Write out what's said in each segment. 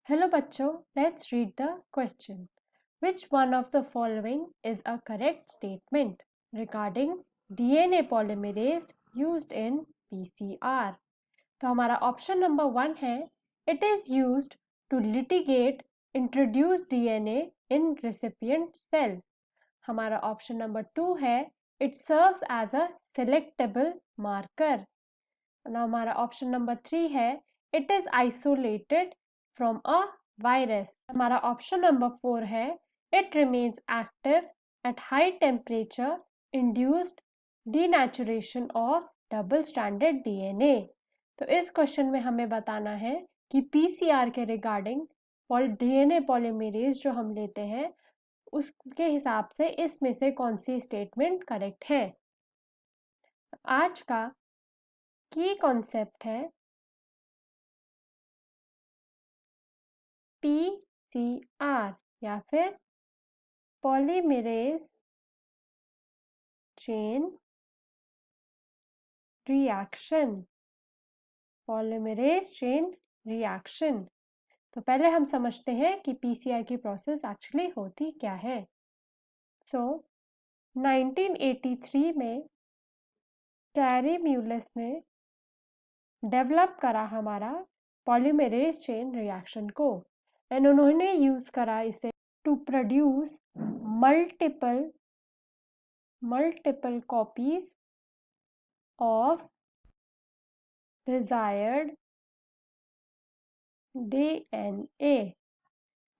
Hello बच्चों, let's read the question. Which one of the following is a correct statement regarding DNA polymerase used in PCR? तो हमारा option number 1 है It is used to litigate introduced DNA in recipient cell. हमारा option number 2 है It serves as a selectable marker. हमारा option number 3 है It is isolated from a virus. हमारा option number 4 है It remains active at high temperature induced denaturation of double stranded DNA. तो इस question में हमें बताना है कि पीसीआर के रिगार्डिंग डीएनए पॉलीमरेज जो हम लेते हैं उसके हिसाब से इसमें से कौन सी स्टेटमेंट करेक्ट है। आज का की कॉन्सेप्ट है पीसीआर या फिर polymerase chain reaction. Polymerase chain reaction. तो पहले हम समझते हैं कि पीसीआर की प्रोसेस एक्चुअली होती क्या है। सो 1983 में कैरी म्यूलस ने डेवलप करा हमारा पॉलीमरेज चेन रिएक्शन को एंड उन्होंने यूज करा इसे to produce multiple copies of desired DNA।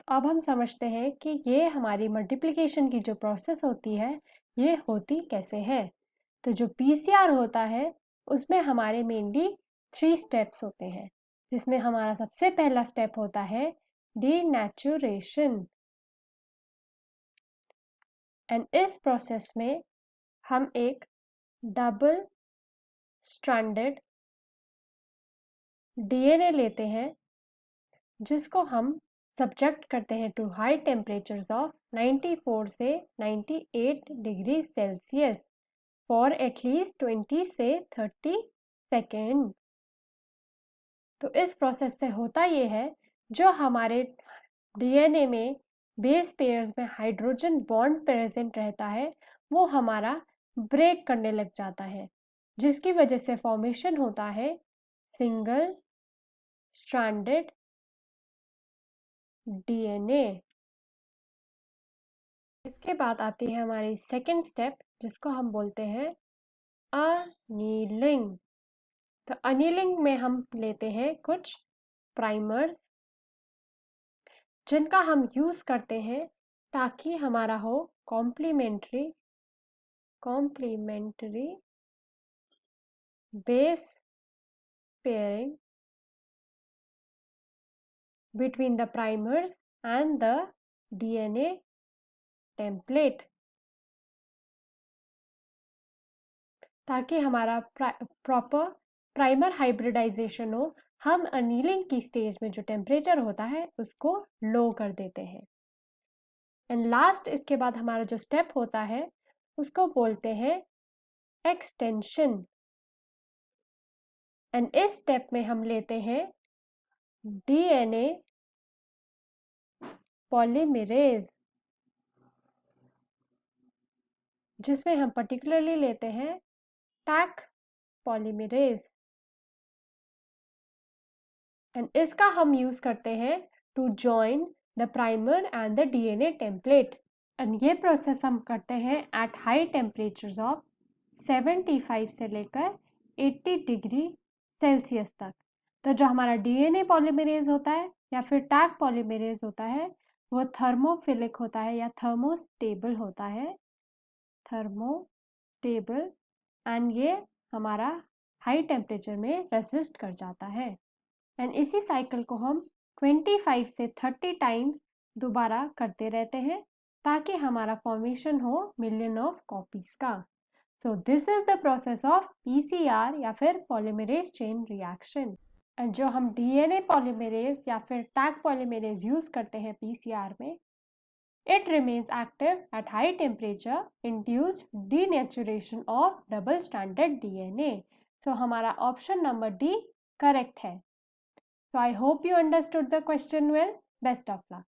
अब हम समझते हैं कि ये हमारी मल्टीप्लिकेशन की जो प्रोसेस होती है ये होती कैसे है। तो जो पीसीआर होता है उसमें हमारे मेनली 3 स्टेप्स होते हैं, जिसमें हमारा सबसे पहला स्टेप होता है डीनेचुरेशन। एंड इस प्रोसेस में हम एक डबल स्ट्रैंडेड डीएनए लेते हैं जिसको हम सब्जेक्ट करते हैं टू हाई टेम्परेचर्स ऑफ 94 से 98 डिग्री सेल्सियस फॉर एटलीस्ट 20 से 30 सेकेंड। तो इस प्रोसेस से होता ये है जो हमारे डीएनए में बेस पेयर्स में हाइड्रोजन बॉन्ड प्रेजेंट रहता है वो हमारा ब्रेक करने लग जाता है, जिसकी वजह से फॉर्मेशन होता है सिंगल स्ट्रैंडेड डीएनए। इसके बाद आती है हमारी सेकेंड स्टेप जिसको हम बोलते हैं अनीलिंग। तो अनीलिंग में हम लेते हैं कुछ प्राइमर्स जिनका हम यूज करते हैं ताकि हमारा हो complementary base pairing between the primers and the DNA template, ताकि हमारा प्रॉपर प्राइमर हाइब्रिडाइजेशन हो। हम अनीलिंग की स्टेज में जो टेम्परेचर होता है उसको लो कर देते हैं। एंड लास्ट इसके बाद हमारा जो स्टेप होता है उसको बोलते हैं एक्सटेंशन। एंड इस स्टेप में हम लेते हैं डीएनए पॉलीमरेज, जिसमें हम पर्टिकुलरली लेते हैं टैक पॉलीमरेज। एंड इसका हम यूज करते हैं to join the primer and the DNA template. And ये प्रोसेस हम करते हैं एट हाई टेम्परेचर्स ऑफ 75 से लेकर 80 डिग्री सेल्सियस तक। तो जो हमारा डीएनए पॉलीमरेज होता है या फिर टैग पॉलीमरेज होता है वो थर्मोफिलिक होता है या थर्मोस्टेबल होता है, थर्मोस्टेबल। एंड ये हमारा हाई टेम्परेचर में रेसिस्ट कर जाता है। एंड इसी साइकिल को हम 25 से 30 टाइम्स दोबारा करते रहते हैं ताकि हमारा फॉर्मेशन हो मिलियन ऑफ कॉपीज का। So this is the process of PCR या फिर पॉलीमरेज चेन रिएक्शन। एंड जो हम डीएनए पॉलीमरेज या फिर टैग पॉलीमरेज यूज करते हैं पीसीआर में, it remains active at high temperature induced denaturation of double stranded DNA। so हमारा ऑप्शन नंबर डी करेक्ट है। So I hope you understood the question well. Best of luck.